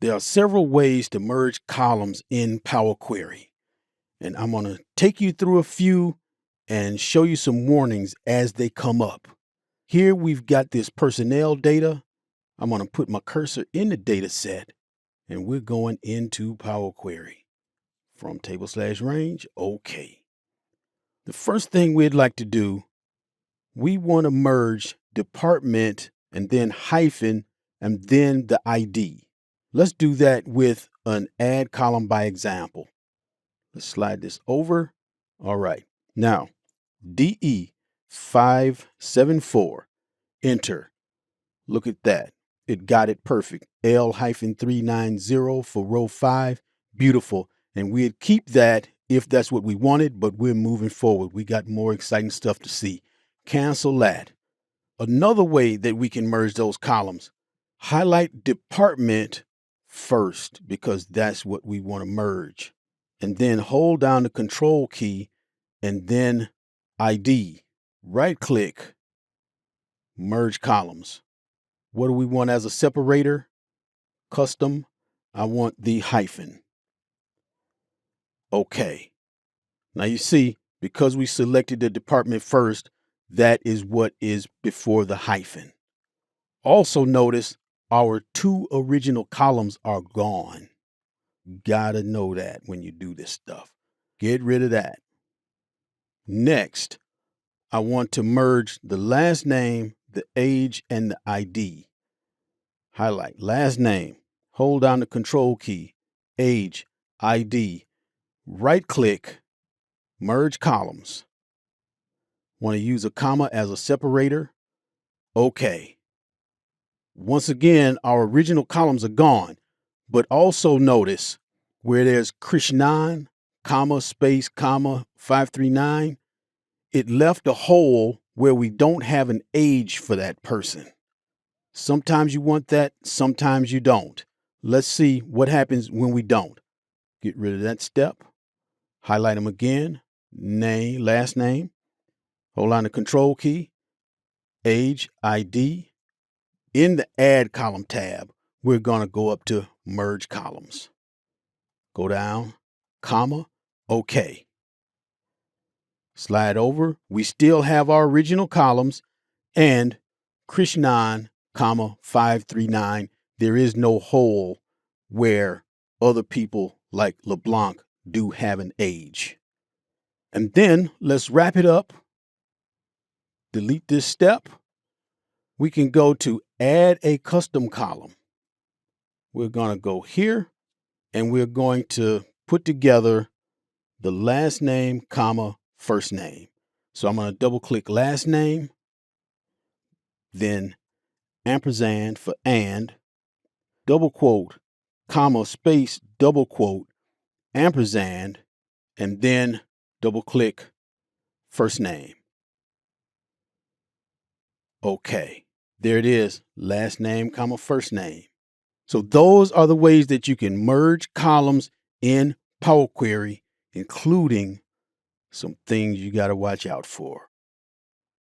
There are several ways to merge columns in Power Query, and I'm going to take you through a few and show you some warnings as they come up. Here we've got this personnel data. I'm going to put my cursor in the data set, and we're going into Power Query. From table/range, okay. The first thing we'd like to do, we want to merge department and then hyphen and then the ID. Let's do that with an add column by example. Let's slide this over. All right. Now, DE 574, enter. Look at that. It got it perfect. L-390 for row 5. Beautiful. And we'd keep that if that's what we wanted, but we're moving forward. We got more exciting stuff to see. Cancel that. Another way that we can merge those columns, highlight department first because that's what we want to merge. And then hold down the control key and then ID. Right click, merge columns. What do we want as a separator? Custom. I want the hyphen. Okay. Now you see, because we selected the department first, that is what is before the hyphen. Also notice our two original columns are gone. Gotta know that when you do this stuff. Get rid of that. Next, I want to merge the last name, the age, and the ID. Highlight last name, hold down the control key, age, ID, right click, merge columns. Want to use a comma as a separator? Okay. Once again, our original columns are gone, but also notice where there's Krishnan, comma, space, comma, 539, it left a hole where we don't have an age for that person. Sometimes you want that, sometimes you don't. Let's see what happens when we don't. Get rid of that step. Highlight them again. Name, last name. Hold on the control key. Age, ID. In the Add Column tab, we're going to go up to Merge Columns. Go down, comma, OK. Slide over. We still have our original columns and Krishnan, comma, 539. There is no hole where other people like LeBlanc do have an age. And then let's wrap it up. Delete this step. We can go to Add a Custom Column. We're going to go here and we're going to put together the last name, comma, first name. So I'm going to double click last name, then ampersand for and, double quote, comma, space, double quote, ampersand, and then double click first name. Okay, there it is, last name, comma, first name. So those are the ways that you can merge columns in Power Query, including some things you got to watch out for.